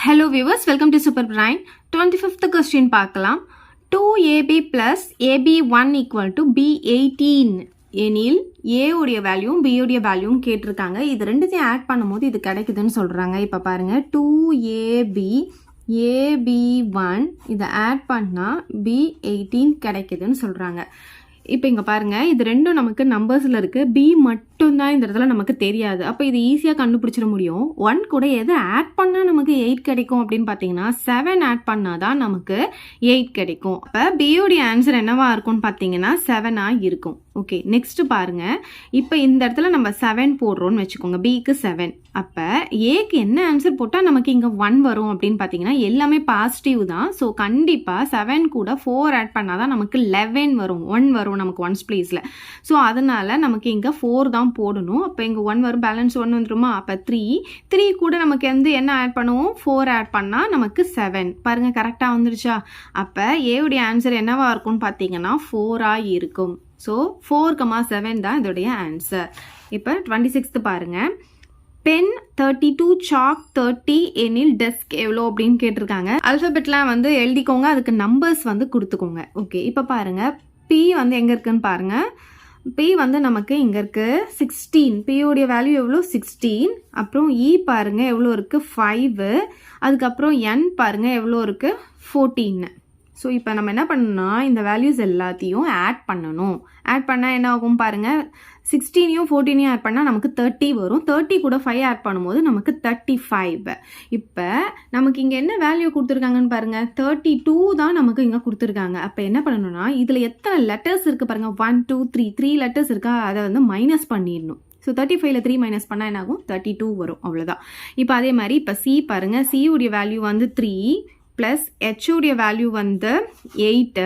Hello viewers, welcome to Super Brain. 25th question பார்க்கலாம். 2ab plus ab1 equal to b18 எனில் a உடைய வேல்யூம் b உடைய வேல்யூம் கேட்டிருக்காங்க. இது ரெண்டுத்தையும் ஆட் பண்ணும்போது இது கிடைக்குதுன்னு சொல்றாங்க. இப்போ பாருங்க 2ab ab1 இதை ஆட் பண்ணா b18 கிடைக்குதுன்னு சொல்றாங்க. இப்போ இங்கே பாருங்கள், இது ரெண்டும் நமக்கு நம்பர்ஸில் இருக்குது. பி மட்டும்தான் இந்த இடத்துல நமக்கு தெரியாது. அப்போ இது ஈஸியாக கண்டுபிடிச்சிட முடியும். 1 கூட எது ஆட் பண்ணால் நமக்கு 8 கிடைக்கும் அப்படின்னு பார்த்தீங்கன்னா 7 ஆட் பண்ணால் தான் நமக்கு 8 கிடைக்கும். அப்போ பியோடைய ஆன்சர் என்னவா இருக்கும்னு பார்த்தீங்கன்னா 7ஆக இருக்கும். ஓகே, நெக்ஸ்ட் பாருங்க. இப்போ இந்த இடத்துல நம்ம 7 போடுறோம்னு வச்சுக்கோங்க. பிக்கு 7. அப்போ ஏக்கு என்ன ஆன்சர் போட்டால் நமக்கு இங்கே 1 வரும் அப்படின்னு பார்த்தீங்கன்னா எல்லாமே பாசிட்டிவ் தான். ஸோ கண்டிப்பாக 7 கூட 4 ஆட் பண்ணால் தான் நமக்கு 11 வரும், 1 வரும் நமக்கு ஒன்ஸ் பிளேஸில். ஸோ அதனால நமக்கு இங்கே 4 தான் போடணும். அப்போ இங்கே 1 வரும், பேலன்ஸ் 1 வந்துருமா? அப்போ 3 கூட நமக்கு என்ன ஆட் பண்ணுவோம்? 4 ஆட் பண்ணால் நமக்கு 7. பாருங்கள், கரெக்டாக வந்துருச்சா? அப்போ ஏவுடைய ஆன்சர் என்னவா இருக்கும்னு பார்த்தீங்கன்னா 4ஆக இருக்கும். ஸோ 4,7 தான் இதோடைய ஆன்சர். இப்போ 26th பாருங்க. பென் 32, சாக் 30 எனில் டெஸ்க் எவ்வளோ அப்படின்னு கேட்டிருக்காங்க. அல்ஃபபெட்லாம் எழுதிக்கோங்க, அதுக்கு நம்பர்ஸ் கொடுத்துக்கோங்க. ஓகே, இப்போ பாருங்க, பி எங்கே இருக்குன்னு பாருங்க. பி நமக்கு இங்கே இருக்கு 16. பியோடைய வேல்யூ எவ்வளோ? 16. அப்புறம் இ பாருங்க எவ்வளோ இருக்கு? 5. அதுக்கப்புறம் என் பாருங்க எவ்வளோ இருக்கு? 14. ஸோ இப்போ நம்ம என்ன பண்ணணும்னா இந்த வேல்யூஸ் எல்லாத்தையும் ஆட் பண்ணணும். ஆட் பண்ணால் என்ன ஆகும் பாருங்கள், 16யும் 14யும் ஆட் பண்ணால் நமக்கு 30 வரும். 30 கூட 5 ஆட் பண்ணும்போது நமக்கு 35. இப்போ நமக்கு இங்கே என்ன வேல்யூ கொடுத்துருக்காங்கன்னு பாருங்கள், 32 தான் நமக்கு இங்கே கொடுத்துருக்காங்க. அப்போ என்ன பண்ணணும்னா இதில் எத்தனை லெட்டர்ஸ் இருக்குது பாருங்கள், 1 2 3 லெட்டர்ஸ் இருக்கா, அதை மைனஸ் பண்ணிடணும். ஸோ 35ல் 3 மைனஸ் பண்ணால் என்ன ஆகும்? 32 வரும். அவ்வளோதான். இப்போ அதே மாதிரி இப்போ சி பாருங்கள், சி உடைய வேல்யூ 3 ப்ளஸ் ஹெச் உடைய வேல்யூ 8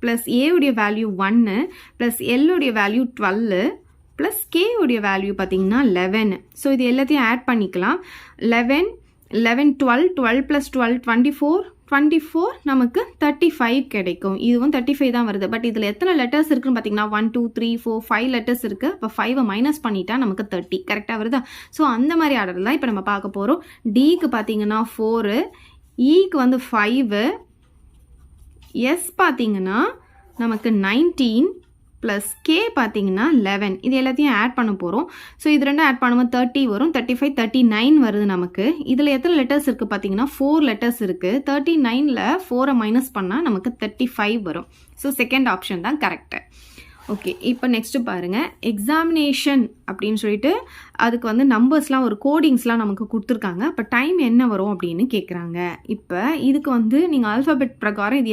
ப்ளஸ் ஏ உடைய வேல்யூ 1 ப்ளஸ் எல் உடைய வேல்யூ 12 ப்ளஸ் கே உடைய வேல்யூ பார்த்தீங்கன்னா 11. ஸோ இது எல்லாத்தையும் ஆட் பண்ணிக்கலாம். 11 12 ப்ளஸ் 12 24 நமக்கு 35 கிடைக்கும். இதுவும் 35 தான் வருது. பட் இதில் எத்தனை லெட்டர்ஸ் இருக்குன்னு பார்த்தீங்கன்னா 1 2 3 4 5 லெட்டர்ஸ் இருக்குது. இப்போ 5 மைனஸ் பண்ணிட்டா நமக்கு 30. கரெக்டாக வருதா? ஸோ அந்த மாதிரி ஆர்டர் தான் இப்போ நம்ம பார்க்க போகிறோம். டிக்கு பார்த்தீங்கன்னா 4, ஈக்கு 5, எஸ் பார்த்தீங்கன்னா நமக்கு 19 ப்ளஸ் கே பார்த்தீங்கன்னா 11. இது எல்லாத்தையும் ஆட் பண்ண போகிறோம். ஸோ இது ரெண்டும் ஆட் பண்ணும்போது 30 வரும். 35 39 வருது நமக்கு. இதில் எத்தனை லெட்டர்ஸ் இருக்குது பார்த்தீங்கன்னா 4 லெட்டர்ஸ் இருக்குது. 39ல் 4 மைனஸ் பண்ணால் நமக்கு 35 வரும். ஸோ செகண்ட் ஆப்ஷன் தான் கரெக்டு. ஓகே, இப்போ நெக்ஸ்ட்டு பாருங்கள், எக்ஸாமினேஷன் அப்படின்னு சொல்லிட்டு அதுக்கு நம்பர்ஸ்லாம் ஒரு கோடிங்ஸ்லாம் நமக்கு கொடுத்துருக்காங்க. அப்போ டைம் என்ன வரும் அப்படின்னு கேட்குறாங்க. இப்போ இதுக்கு நீங்கள் ஆல்ஃபபெட் பிரகாரம் இது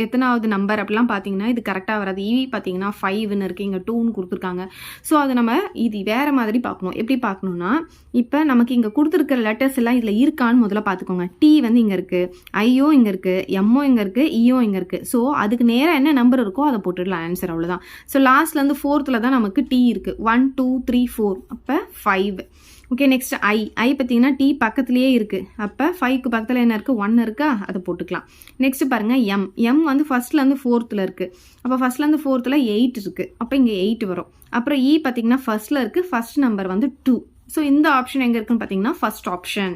எத்தனாவது நம்பர் அப்படிலாம் பார்த்தீங்கன்னா இது கரெக்டாக வராது. இவி பார்த்தீங்கன்னா 5ன்னு இருக்குது, இங்கே 2ன்னு கொடுத்துருக்காங்க. ஸோ அதை நம்ம இது வேறு மாதிரி பார்க்கணும். எப்படி பார்க்கணுன்னா, இப்போ நமக்கு இங்கே கொடுத்துருக்கிற லெட்டர்ஸ் எல்லாம் இதில் இருக்கான்னு முதல்ல பார்த்துக்கோங்க. டி இங்கே இருக்குது, ஐயோ இங்கே இருக்குது, எம்மோ இங்கே இருக்குது, இயோ இங்கே இருக்குது. ஸோ அதுக்கு நேராக என்ன நம்பர் இருக்கோ அதை போட்டுடலாம் ஆன்சர். அவ்வளோதான். ஸோ லாஸ்ட்லேருந்து 4th தான் நமக்கு டி இருக்குது. 1 2 3 4 அப்போ 5. ஓகே, நெக்ஸ்ட் ஐ பார்த்தீங்கன்னா டி பக்கத்துலேயே இருக்குது. அப்போ 5க்கு பக்கத்தில் என்ன இருக்குது? 1 இருக்கா, அதை போட்டுக்கலாம். நெக்ஸ்ட் பாருங்கள், எம் ஃபர்ஸ்ட்லேருந்து 4th இருக்குது. அப்போ ஃபர்ஸ்ட்லேருந்து 4th 8 இருக்குது. அப்போ இங்கே 8 வரும். அப்புறம் இ பார்த்தீங்கன்னா ஃபர்ஸ்ட்டில் இருக்குது, ஃபர்ஸ்ட் நம்பர் 2. ஸோ இந்த ஆப்ஷன் எங்கே இருக்குன்னு பார்த்தீங்கன்னா ஃபர்ஸ்ட் ஆப்ஷன்.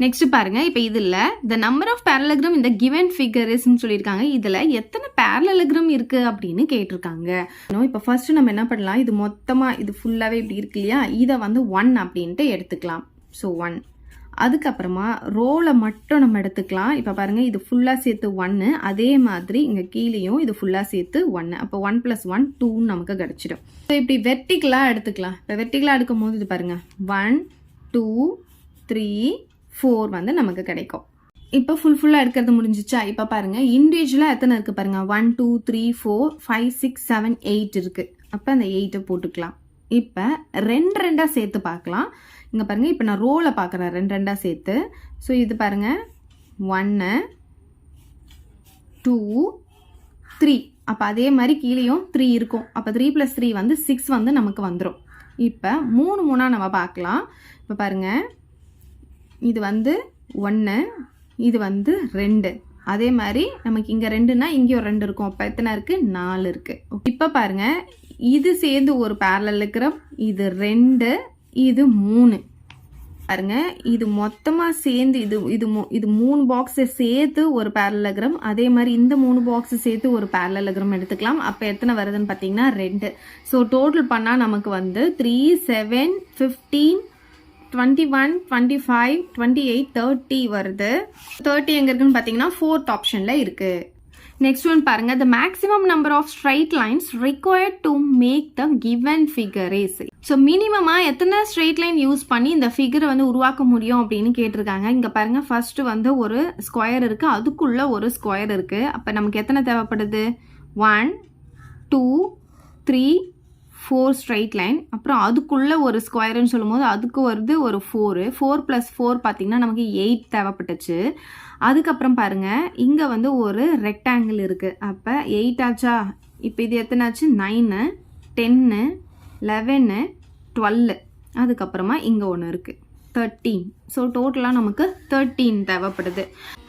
நெக்ஸ்ட் பாருங்க, இப்போ இதில் த நம்பர் ஆஃப் பேரலகிராம் இந்த கிவன் ஃபிகர் இஸ்ன்னு சொல்லியிருக்காங்க. இதில் எத்தனை பேரலகிராம் இருக்கு அப்படின்னு கேட்டிருக்காங்க. இப்போ ஃபர்ஸ்ட் நம்ம என்ன பண்ணலாம், இது மொத்தமாக இது ஃபுல்லாகவே இப்படி இருக்கு இல்லையா, இதை 1 அப்படின்ட்டு எடுத்துக்கலாம். ஸோ 1. அதுக்கப்புறமா ரோலை மட்டும் நம்ம எடுத்துக்கலாம். இப்போ பாருங்க, இது ஃபுல்லாக சேர்த்து 1. அதே மாதிரி இங்கே கீழேயும் இது ஃபுல்லாக சேர்த்து 1. அப்போ 1 + 1 2 நமக்கு கிடச்சிடும். ஸோ இப்படி வெர்டிகலாக எடுத்துக்கலாம். இப்போ வெர்டிகலாக எடுக்கும் போது இது பாருங்க 1 2 3 4 நமக்கு கிடைக்கும். இப்போ ஃபுல்லாக எடுக்கிறது முடிஞ்சிச்சா? இப்போ பாருங்கள், இண்டிவிஜுவலாக எத்தனை இருக்குது பாருங்கள், 1 2 3 4 5 6 7 8 இருக்குது. அப்போ அந்த 8 போட்டுக்கலாம். இப்போ 2 சேர்த்து பார்க்கலாம். இங்கே பாருங்கள், இப்போ நான் ரோலை பார்க்குறேன் 2 சேர்த்து. ஸோ இது பாருங்கள் 1 2 3. அப்போ அதே மாதிரி கீழேயும் 3 இருக்கும். அப்போ 3 + 3 6 நமக்கு வந்துடும். இப்போ 3 நம்ம பார்க்கலாம். இப்போ பாருங்கள், இது 1, இது 2. அதே மாதிரி நமக்கு இங்கே 2னா இங்கே ஒரு 2 இருக்கும். அப்போ எத்தனை இருக்குது? 4 இருக்குது. இப்போ பாருங்கள், இது சேர்ந்து ஒரு பேரலகிராம், இது 2, இது 3. பாருங்க இது மொத்தமாக சேர்ந்து இது 3 பாக்ஸை சேர்த்து ஒரு பேரலகிராம், அதே மாதிரி இந்த 3 பாக்ஸை சேர்த்து ஒரு பேரலகிராம் எடுத்துக்கலாம். அப்போ எத்தனை வருதுன்னு பார்த்தீங்கன்னா 2. ஸோ டோட்டல் பண்ணால் நமக்கு வந்து 3, 7, 15, 21, 25, 28, 30 வருது. 30 எங்கே இருக்குன்னு பார்த்தீங்கன்னா 4th ஆப்ஷனில் இருக்குது. நெக்ஸ்ட் ஒன் பாருங்க, the maximum number of straight lines required to make the given figure is. So மினிமமாக எத்தனை ஸ்ட்ரெயிட் லைன் யூஸ் பண்ணி இந்த ஃபிகரை வந்து உருவாக்க முடியும் அப்படின்னு கேட்டிருக்காங்க. இங்கே பாருங்க, ஃபர்ஸ்ட் வந்து ஒரு ஸ்கொயர் இருக்கு, அதுக்குள்ள ஒரு ஸ்கொயர் இருக்கு. அப்போ நமக்கு எத்தனை தேவைப்படுது? 1, 2, 3, 4 ஸ்ட்ரெயிட் லைன். அப்புறம் அதுக்குள்ள ஒரு ஸ்கொயர்னு சொல்லும்போது அதுக்கு வருது ஒரு 4. 4 + 4 பார்த்தீங்கன்னா நமக்கு 8 தேவைப்பட்டுச்சு. அதுக்கப்புறம் பாருங்க, இங்கே வந்து ஒரு ரெக்டாங்கிள் இருக்கு. அப்போ 8 ஆச்சா? இப்போ இது எத்தனை ஆச்சு? 9, 10, 11, 12. அதுக்கப்புறமா இங்கே ஒன்று இருக்குது 13. ஸோ டோட்டலாக நமக்கு 13 தேவைப்படுது.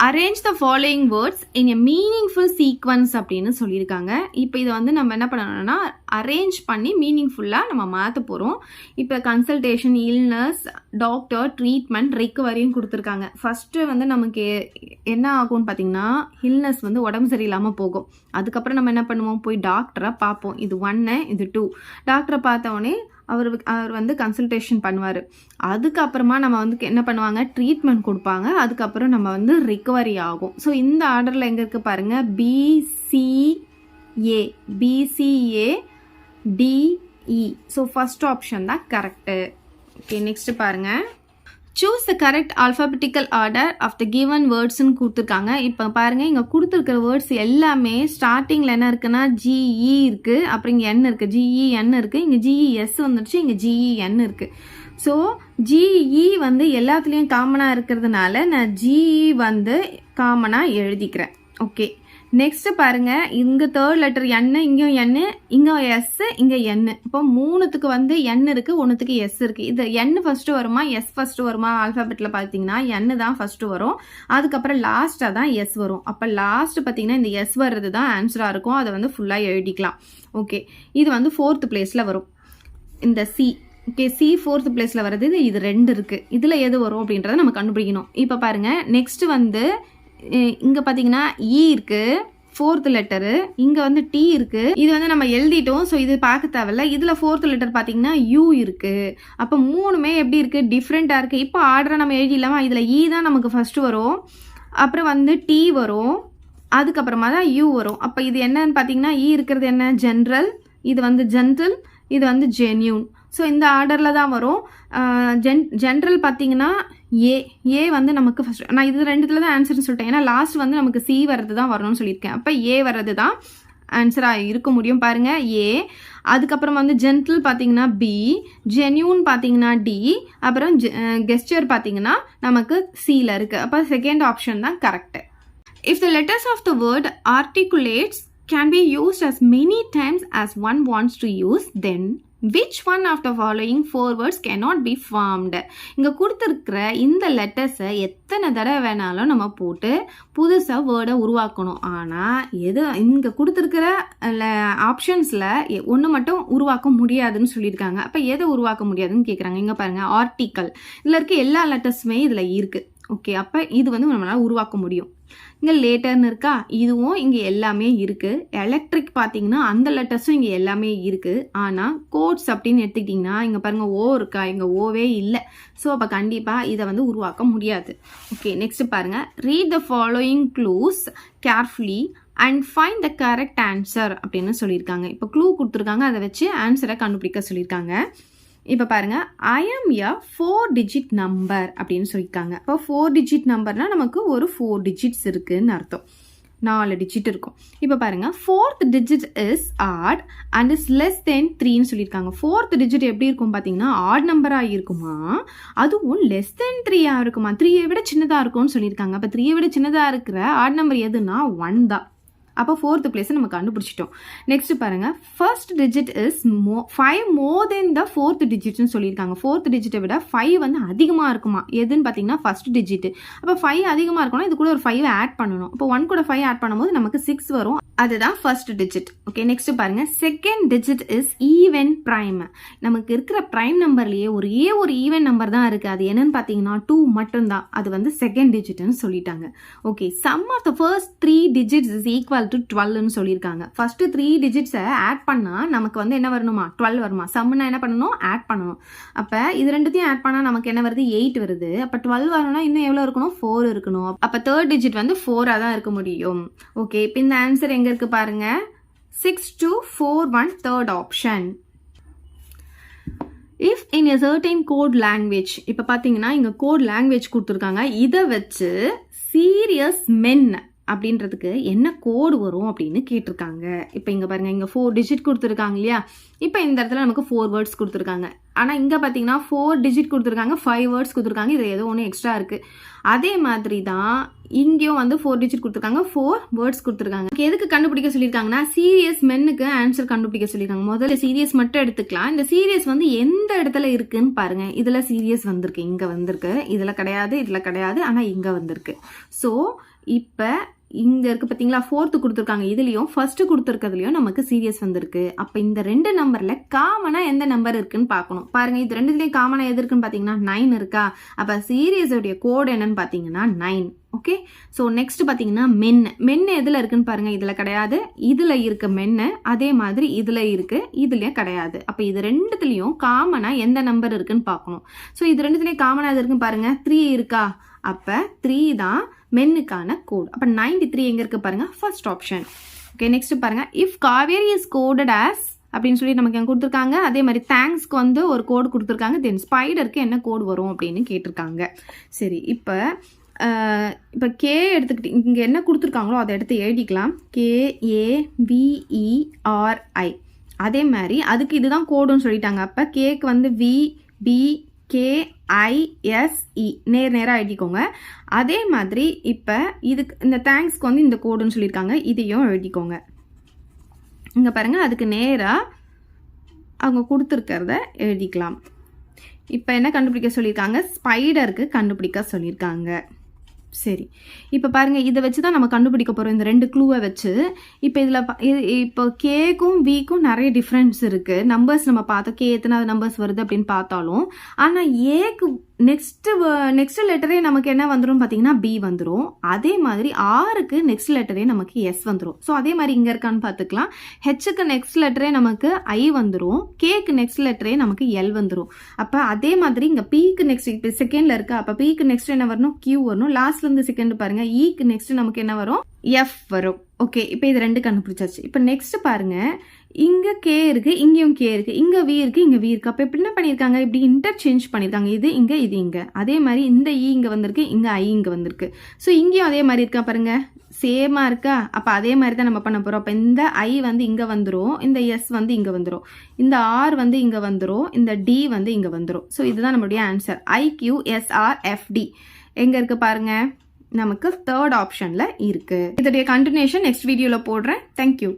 Arrange the following words in a meaningful sequence அப்படின்னு சொல்லியிருக்காங்க. இப்போ இதை வந்து நம்ம என்ன பண்ணணும்னா அரேஞ்ச் பண்ணி மீனிங்ஃபுல்லாக நம்ம மாற்ற போகிறோம். இப்போ கன்சல்டேஷன், இல்னஸ், டாக்டர், ட்ரீட்மெண்ட், ரிக்கவரியும் கொடுத்துருக்காங்க. ஃபஸ்ட்டு வந்து நமக்கு என்ன ஆகும்னு பார்த்தீங்கன்னா, இல்னஸ் வந்து உடம்பு சரியில்லாமல் போகும். அதுக்கப்புறம் நம்ம என்ன பண்ணுவோம்? போய் டாக்டரை பார்ப்போம். இது 1, இது 2. டாக்டரை பார்த்தோடனே அவர் வந்து கன்சல்டேஷன் பண்ணுவார். அதுக்கப்புறமா நம்ம வந்து என்ன பண்ணுவாங்க? ட்ரீட்மெண்ட் கொடுப்பாங்க. அதுக்கப்புறம் நம்ம வந்து ரிக்கவரி ஆகும். ஸோ இந்த ஆர்டரில் எங்கே இருக்குது பாருங்கள், BCA, DE. So first option தான் கரெக்டு. ஓகே, நெக்ஸ்ட் பாருங்கள், choose the correct alphabetical order of the given வேர்ட்ஸ்ன்னு கொடுத்துருக்காங்க. இப்போ பாருங்கள், இங்கே கொடுத்துருக்கிற வேர்ட்ஸ் எல்லாமே ஸ்டார்டிங்கில் என்ன இருக்குன்னா GE இருக்குது, அப்புறம் இங்கே N இருக்குது, GEN இருக்குது, இங்கே GES வந்துடுச்சு, இங்கே GEN இருக்குது. ஸோ GE வந்து எல்லாத்துலேயும் காமனாக இருக்கிறதுனால நான் GE வந்து காமனாக எழுதிக்கிறேன். ஓகே, நெக்ஸ்ட் பாருங்க, இங்கே தேர்ட் லெட்டர் N, இங்கே N, இங்கே S, இங்கே N. இப்போ 3த்துக்கு வந்து N இருக்குது, 1த்துக்கு S இருக்குது. இது N ஃபஸ்ட்டு வருமா, S ஃபஸ்ட்டு வருமா? ஆல்ஃபாபெட்டில் பார்த்தீங்கன்னா N தான் ஃபஸ்ட்டு வரும், அதுக்கப்புறம் லாஸ்ட்டாக தான் S வரும். அப்போ லாஸ்ட் பார்த்தீங்கன்னா இந்த S வர்றது தான் ஆன்சராக இருக்கும். அதை வந்து ஃபுல்லாக எழுதிக்கலாம். ஓகே, இது வந்து 4th பிளேஸில் வரும். இந்த C, ஓகே, C 4th பிளேஸில் வருது. இது 2 இருக்குது. இதில் எது வரும் அப்படின்றத நம்ம கண்டுபிடிக்கணும். இப்போ பாருங்கள், நெக்ஸ்ட் வந்து இங்கே பார்த்தீங்கன்னா E இருக்குது, 4th லெட்டரு. இங்கே வந்து T இருக்குது. இது வந்து நம்ம எழுதிட்டோம். ஸோ இது பார்க்க தேவையில்ல. இதில் 4th லெட்டர் பார்த்தீங்கன்னா U இருக்குது. அப்போ 3மே எப்படி இருக்குது? டிஃப்ரெண்ட்டாக இருக்குது. இப்போ ஆர்டரை நம்ம எழுதிடலாமா? இதில் E தான் நமக்கு ஃபஸ்ட்டு வரும், அப்புறம் வந்து T வரும், அதுக்கப்புறமா தான் U வரும். அப்போ இது என்னன்னு பார்த்தீங்கன்னா E இருக்கிறது என்ன? ஜென்ரல். இது வந்து ஜென்ரல், இது வந்து ஜென்யூன். ஸோ இந்த ஆர்டரில் தான் வரும். ஜென்ரல் பார்த்தீங்கன்னா ஏ வந்து நமக்கு ஃபஸ்ட், நான் இது 2த்துல தான் ஆன்சர்னு சொல்லிட்டேன். ஏன்னா லாஸ்ட் வந்து நமக்கு C வர்றது தான் வரணும்னு சொல்லியிருக்கேன். அப்போ ஏ வர்றது தான் ஆன்சராக இருக்க முடியும். பாருங்கள், ஏ. அதுக்கப்புறம் வந்து ஜென்டில் பார்த்தீங்கன்னா B, ஜென்யூன் பார்த்தீங்கன்னா D, அப்புறம் கெஸ்டர் பார்த்தீங்கன்னா நமக்கு Cயில் இருக்குது. அப்போ செகண்ட் ஆப்ஷன் தான் correct. If the letters of the word articulates can be used as many times as one wants to use, then which one of the following 4 words cannot be formed? இங்கே கொடுத்துருக்கிற இந்த லெட்டர்ஸை எத்தனை தடவை வேணாலும் நம்ம போட்டு புதுசாக வேர்டை உருவாக்கணும். ஆனால் எது இங்கே கொடுத்துருக்கிற ஆப்ஷன்ஸில் ஒன்று மட்டும் உருவாக்க முடியாதுன்னு சொல்லியிருக்காங்க. அப்போ எதை உருவாக்க முடியாதுன்னு கேட்குறாங்க. இங்கே பாருங்கள், ஆர்டிக்கல். இதில் இருக்க எல்லா லெட்டர்ஸுமே இதில் இருக்குது. ஓகே, அப்போ இது வந்து நம்மளால் உருவாக்க முடியும். இங்கே லேட்டர்னு இருக்கா, இதுவும் இங்கே எல்லாமே இருக்குது. எலக்ட்ரிக் பார்த்தீங்கன்னா அந்த லெட்டர்ஸும் இங்கே எல்லாமே இருக்குது. ஆனால் கோட்ஸ் அப்படின்னு எடுத்துக்கிட்டிங்கன்னா இங்கே பாருங்கள், ஓ இருக்கா, இங்கே ஓவே இல்லை. ஸோ அப்போ கண்டிப்பாக இதை வந்து உருவாக்க முடியாது. ஓகே, நெக்ஸ்ட் பாருங்கள், read the following clues carefully and find the correct answer அப்படின்னு சொல்லியிருக்காங்க. இப்போ க்ளூ கொடுத்துருக்காங்க, அதை வச்சு ஆன்சரை கண்டுபிடிக்க சொல்லியிருக்காங்க. இப்போ பாருங்கள், I am a 4-digit number அப்படின்னு சொல்லியிருக்காங்க. இப்போ 4 digit நம்பர்னால் நமக்கு ஒரு 4 digits இருக்குதுன்னு அர்த்தம். 4 digit இருக்கும். இப்போ பாருங்கள், 4th digit is odd and is less than 3ன்னு சொல்லியிருக்காங்க. 4th digit எப்படி இருக்கும் பார்த்தீங்கன்னா ஆட் நம்பராக இருக்குமா, அதுவும் லெஸ் தென் 3ஆக இருக்குமா, 3ஐ விட சின்னதாக இருக்கும்னு சொல்லியிருக்காங்க. அப்போ 3ஐ விட சின்னதாக இருக்கிற ஆட் நம்பர் எதுனா 1 தான். அப்போ ஃபோர்த் பிளேஸை நம்ம கண்டுபிடிச்சிட்டோம். நெக்ஸ்ட் பாருங்க, first digit is 5 more than the fourth டிஜிட்னு சொல்லியிருக்காங்க. ஃபோர்த் டிஜிட்டை விட 5 வந்து அதிகமாக இருக்குமா? எதுன்னு பார்த்தீங்கன்னா ஃபர்ஸ்ட் டிஜிட். அப்போ 5 அதிகமாக இருக்கணும், இது கூட ஒரு 5 ஆட் பண்ணணும். அப்போ 1 கூட 5 ஆட் பண்ணும்போது நமக்கு 6 வரும். அதுதான் ஃபர்ஸ்ட் டிஜிட். ஓகே, நெக்ஸ்ட் பாருங்க, second digit is even prime. நமக்கு இருக்கிற பிரைம் நம்பர்லயே ஒரே ஒரு ஈவன் நம்பர் தான் இருக்கு. அது என்னன்னு பார்த்தீங்கன்னா 2 மட்டும்தான். அது வந்து செகண்ட் டிஜிட்னு சொல்லிட்டாங்க. Okay, sum of the first 3 digits is equal to 12ன்னு சொல்லியிருக்காங்க. ஃபர்ஸ்ட் 3 டிஜிட்ஸை ஆட் பண்ணா நமக்கு வந்து என்ன வரணுமா? 12 வருமா? சம்னா என்ன பண்ணணும்? ஆட் பண்ணணும். அப்போ இது ரெண்டுத்தையும் ஆட் பண்ணா நமக்கு என்ன வருது? 8 வருது. அப்போ 12 வரணும்னா இன்னும் எவ்வளோ இருக்கணும்? 4 இருக்கணும். அப்போ தேர்ட் டிஜிட் வந்து 4ஆக தான் இருக்க முடியும். ஓகே, இப்போ இந்த ஆன்சர் எங்க இருக்கு பாருங்க, 6241 third option. If in a certain code language, இப்போ பார்த்தீங்கன்னா இங்கே கோட் லாங்குவேஜ் கொடுத்துருக்காங்க. இதை வச்சு சீரியஸ் மென் அப்படின்றதுக்கு என்ன கோடு வரும் அப்படின்னு கேட்டிருக்காங்க. இப்போ இங்கே பாருங்க, இங்கே 4 டிஜிட் கொடுத்துருக்காங்க இல்லையா? இப்போ இந்த இடத்துல நமக்கு 4 வேர்ட்ஸ் கொடுத்துருக்காங்க. ஆனால் இங்கே பார்த்தீங்கன்னா 4 டிஜிட் கொடுத்துருக்காங்க, 5 வேர்ட்ஸ் கொடுத்துருக்காங்க. இது ஏதோ ஒன்று எக்ஸ்ட்ரா இருக்குது. அதே மாதிரி தான் இங்கேயும் வந்து 4 டிஜிட் கொடுத்துருக்காங்க, 4 வேர்ட்ஸ் கொடுத்துருக்காங்க. எதுக்கு கண்டுபிடிக்க சொல்லியிருக்காங்கன்னா சீரியஸ் மென்னுக்கு ஆன்சர் கண்டுபிடிக்க சொல்லியிருக்காங்க. முதல்ல சீரியஸ் மட்டும் எடுத்துக்கலாம். இந்த சீரியஸ் வந்து எந்த இடத்துல இருக்குன்னு பாருங்க. இதில் சீரியஸ் வந்திருக்கு, இங்கே வந்திருக்கு. இதில் கிடையாது, இதில் கிடையாது, ஆனால் இங்கே வந்திருக்கு. ஸோ இப்போ இங்கே இருக்குது பார்த்தீங்களா, 4th கொடுத்துருக்காங்க. இதுலேயும் ஃபர்ஸ்ட்டு கொடுத்துருக்கிறதுலையும் நமக்கு சீரியஸ் வந்திருக்கு. அப்போ இந்த 2 நம்பரில் காமனாக எந்த நம்பர் இருக்குன்னு பார்க்கணும். பாருங்கள், இது ரெண்டுலேயும் காமனாக எது இருக்குன்னு பார்த்தீங்கன்னா 9 இருக்கா? அப்போ சீரியஸோடைய கோடு என்னன்னு பார்த்தீங்கன்னா 9. ஓகே, ஸோ நெக்ஸ்ட் பார்த்தீங்கன்னா மென்னு எதில் இருக்குன்னு பாருங்கள். இதில் கிடையாது, இதில் இருக்க மென்னு. அதே மாதிரி இதில் இருக்குது, இதுலேயும் கிடையாது. அப்போ இது ரெண்டுத்துலேயும் காமனாக எந்த நம்பர் இருக்குன்னு பார்க்கணும். ஸோ இது ரெண்டுத்துலேயும் காமனாக எது இருக்குன்னு பாருங்கள், 3 இருக்கா? அப்போ 3 தான் மென்னுக்கான கோட். அப்போ 93 எங்கே இருக்குது பாருங்கள், ஃபர்ஸ்ட் ஆப்ஷன். ஓகே, நெக்ஸ்ட் பாருங்கள், if Kaveri is coded as அப்படின்னு சொல்லி நமக்கு எங்கே கொடுத்துருக்காங்க. அதே மாதிரி தேங்க்ஸ்க்கு வந்து ஒரு கோடு கொடுத்துருக்காங்க. தென் ஸ்பைடருக்கு என்ன கோடு வரும் அப்படின்னு கேட்டிருக்காங்க. சரி, இப்போ கே எடுத்துக்கிட்டு இங்கே என்ன கொடுத்துருக்காங்களோ அதை எடுத்து எழுதிக்கலாம். KAVERI. அதே மாதிரி அதுக்கு இதுதான் கோடுன்னு சொல்லிட்டாங்க. அப்போ கேக்கு வந்து VBKISE நேராக எழுதிக்கோங்க. அதே மாதிரி இப்போ இதுக்கு இந்த தேங்க்ஸ்க்கு வந்து இந்த கோடுன்னு சொல்லியிருக்காங்க. இதையும் எழுதிக்கோங்க. இங்கே பாருங்கள், அதுக்கு நேராக அவங்க கொடுத்துருக்கிறத எழுதிக்கலாம். இப்போ என்ன கண்டுபிடிக்க சொல்லியிருக்காங்க? ஸ்பைடருக்கு கண்டுபிடிக்க சொல்லியிருக்காங்க. சரி, இப்போ பாருங்கள், இதை வச்சு தான் நம்ம கண்டுபிடிக்க போகிறோம். இந்த 2 க்ளூவை வச்சு. இப்போ இதில் இப்போ கேக்கும் விக்கும் நிறைய டிஃப்ரென்ஸ் இருக்குது. நம்பர்ஸ் நம்ம பார்த்தோம், கே எத்தனாவது நம்பர்ஸ் வருது அப்படின்னு பார்த்தாலும். ஆனால் ஏக்கு நெக்ஸ்ட் லெட்டரே நமக்கு என்ன வந்துடும் பார்த்தீங்கன்னா பி வந்துடும். அதே மாதிரி ஆருக்கு நெக்ஸ்ட் லெட்டரே நமக்கு எஸ் வந்துடும். ஸோ அதே மாதிரி இங்கே இருக்கான்னு பார்த்துக்கலாம். ஹெச்சுக்கு நெக்ஸ்ட் லெட்டரே நமக்கு ஐ வந்துடும். கேக்கு நெக்ஸ்ட் லெட்டரே நமக்கு எல் வந்துடும். அப்போ அதே மாதிரி இங்கே பிக்கு நெக்ஸ்ட் இப்போ செகண்டில் இருக்கா? அப்போ பிக்கு நெக்ஸ்ட் என்ன வரணும்? கியூ வரணும். லாஸ்ட்லேருந்து செகண்ட் பாருங்கள், ஈக்கு நெக்ஸ்ட் நமக்கு என்ன வரும்? எஃப் வரும். ஓகே, இப்போ இது 2 கண்டுபிடிச்சாச்சு. இப்போ நெக்ஸ்ட் பாருங்க, இங்கே கே இருக்கு, இங்கேயும் கே இருக்கு, இங்கே வி இருக்கு, இங்கே வி இருக்கு. அப்போ இப்படி என்ன பண்ணியிருக்காங்க? இப்படி இன்டர்சேஞ்ச் பண்ணியிருக்காங்க. இது இங்கே, இது இங்கே. அதே மாதிரி இந்த இ இங்கே வந்திருக்கு, இங்கே ஐ இங்கே வந்திருக்கு. ஸோ இங்கேயும் அதே மாதிரி இருக்கா பாருங்க, சேமாக இருக்கா? அப்போ அதே மாதிரி தான் நம்ம பண்ண போகிறோம். அப்போ இந்த ஐ வந்து இங்கே வந்துடும், இந்த எஸ் வந்து இங்கே வந்துடும், இந்த ஆர் வந்து இங்கே வந்துடும், இந்த டி வந்து இங்கே வந்துடும். ஸோ இதுதான் நம்மளுடைய ஆன்சர். IQSRFD எங்கே இருக்குது பாருங்க, நமக்கு தேர்ட் ஆப்ஷனில் இருக்குது. இதோடைய கண்டினியூஷன் நெக்ஸ்ட் வீடியோவில் போடுறேன். தேங்க்யூ.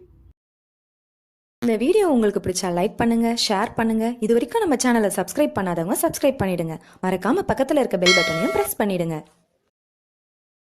இந்த வீடியோ உங்களுக்கு பிடிச்சா லைக் பண்ணுங்க, ஷேர் பண்ணுங்க. இது வரைக்கும் நம்ம சேனலை சப்ஸ்கிரைப் பண்ணாதவங்க சப்ஸ்கிரைப் பண்ணிடுங்க. மறக்காம பக்கத்தில் இருக்க பெல் பட்டனையும் பிரஸ் பண்ணிடுங்க.